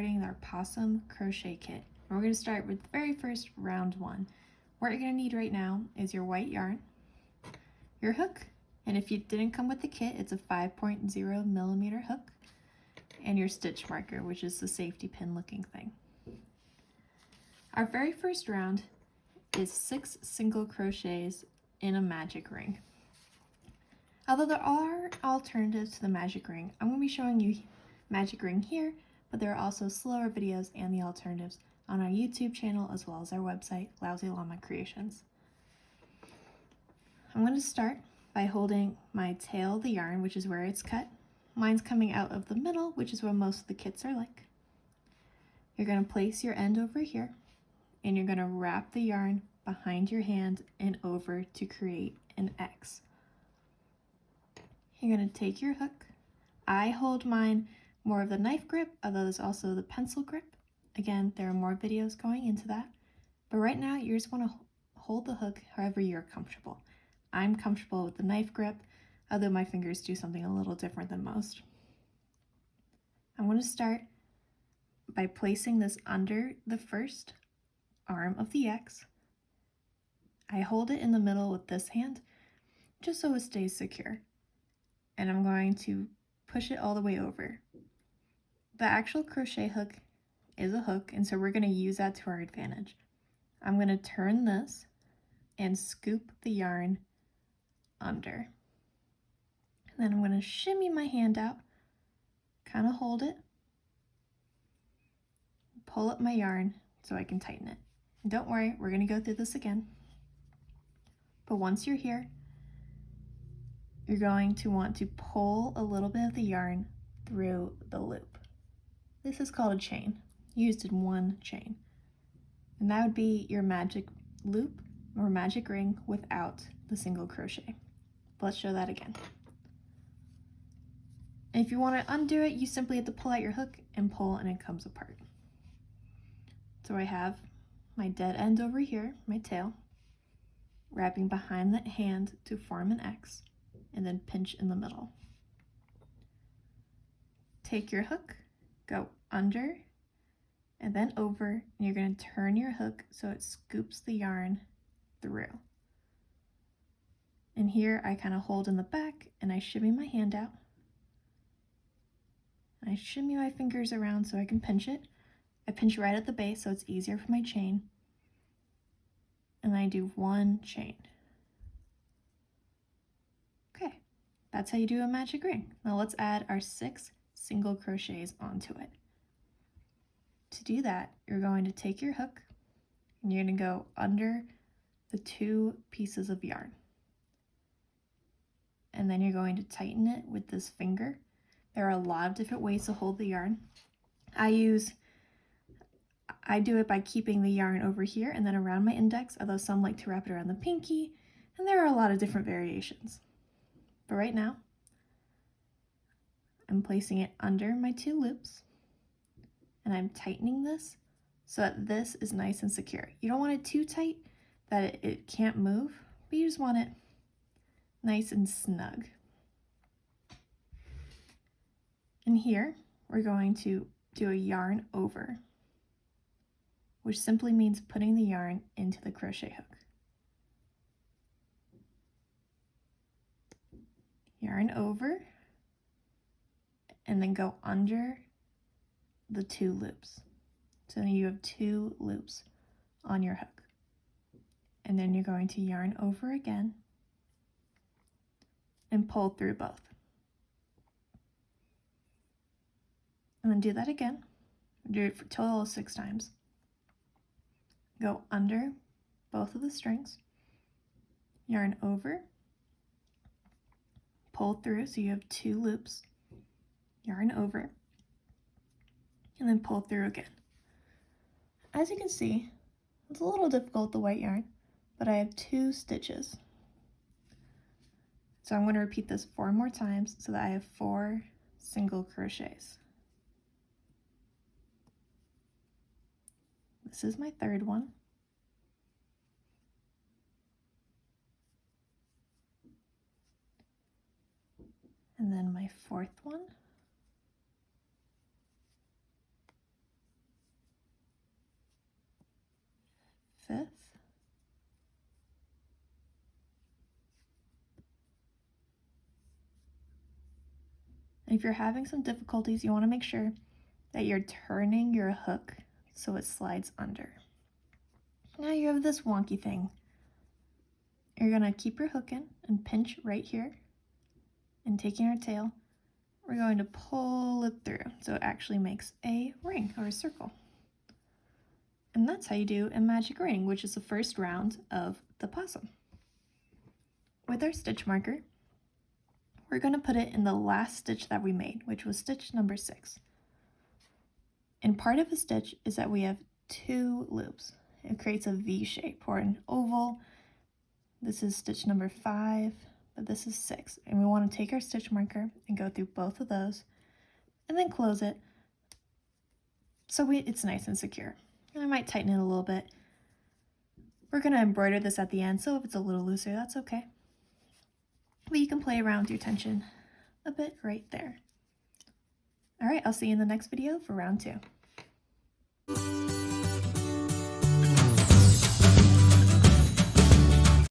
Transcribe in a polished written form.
starting our Possum crochet kit. We're going to start with the very first round one. What you're going to need right now is your white yarn, your hook, and if you didn't come with the kit, it's a 5.0 millimeter hook, and your stitch marker, which is the safety pin looking thing. Our very first round is 6 single crochets in a magic ring. Although there are alternatives to the magic ring, I'm going to be showing you magic ring here, but there are also slower videos and the alternatives on our YouTube channel as well as our website, Lousy Llama Creations. I'm going to start by holding my tail of the yarn, which is where it's cut. Mine's coming out of the middle, which is what most of the kits are like. You're going to place your end over here, and you're going to wrap the yarn behind your hand and over to create an X. You're going to take your hook. I hold mine more of the knife grip, although there's also the pencil grip. Again, there are more videos going into that, but right now you just want to hold the hook however you're comfortable. I'm comfortable with the knife grip, although my fingers do something a little different than most. I'm going to start by placing this under the first arm of the X. I hold it in the middle with this hand, just so it stays secure. And I'm going to push it all the way over. The actual crochet hook is a hook, and so we're going to use that to our advantage. I'm going to turn this and scoop the yarn under. And then I'm going to shimmy my hand out, kind of hold it, pull up my yarn so I can tighten it. And don't worry, we're going to go through this again. But once you're here, you're going to want to pull a little bit of the yarn through the loop. This is called a chain, used in one chain. And that would be your magic loop or magic ring without the single crochet. But let's show that again. And if you want to undo it, you simply have to pull out your hook and pull, and it comes apart. So I have my dead end over here, my tail, wrapping behind the hand to form an X, and then pinch in the middle. Take your hook, go under, and then over, and you're going to turn your hook so it scoops the yarn through. And here I kind of hold in the back, and I shimmy my hand out. I shimmy my fingers around so I can pinch it. I pinch right at the base so it's easier for my chain. And I do one chain. Okay, that's how you do a magic ring. Now let's add our 6 single crochets onto it. To do that, you're going to take your hook and you're going to go under the 2 pieces of yarn. And then you're going to tighten it with this finger. There are a lot of different ways to hold the yarn. I do it by keeping the yarn over here and then around my index, although some like to wrap it around the pinky, and there are a lot of different variations. But right now, I'm placing it under my 2 loops, and I'm tightening this so that this is nice and secure. You don't want it too tight that it can't move, but you just want it nice and snug. And here, we're going to do a yarn over, which simply means putting the yarn into the crochet hook. Yarn over, and then go under the 2 loops. So then you have 2 loops on your hook. And then you're going to yarn over again and pull through both. And then do that again. Do it for a total of 6 times. Go under both of the strings, yarn over, pull through so you have 2 loops, yarn over, and then pull through again. As you can see, it's a little difficult with the white yarn, but I have 2 stitches. So I'm going to repeat this 4 more times so that I have 4 single crochets. This is my 3rd one. And then my 4th one. And if you're having some difficulties, you want to make sure that you're turning your hook so it slides under. Now you have this wonky thing. You're going to keep your hook in and pinch right here. And taking our tail, we're going to pull it through so it actually makes a ring or a circle. And that's how you do a magic ring, which is the first round of the possum. With our stitch marker, we're going to put it in the last stitch that we made, which was stitch number 6. And part of a stitch is that we have 2 loops. It creates a V shape or an oval. This is stitch number 5, but this is 6. And we want to take our stitch marker and go through both of those and then close it so it's nice and secure. And I might tighten it a little bit. We're going to embroider this at the end, so if it's a little looser, that's okay. But you can play around with your tension a bit right there. All right, I'll see you in the next video for round 2.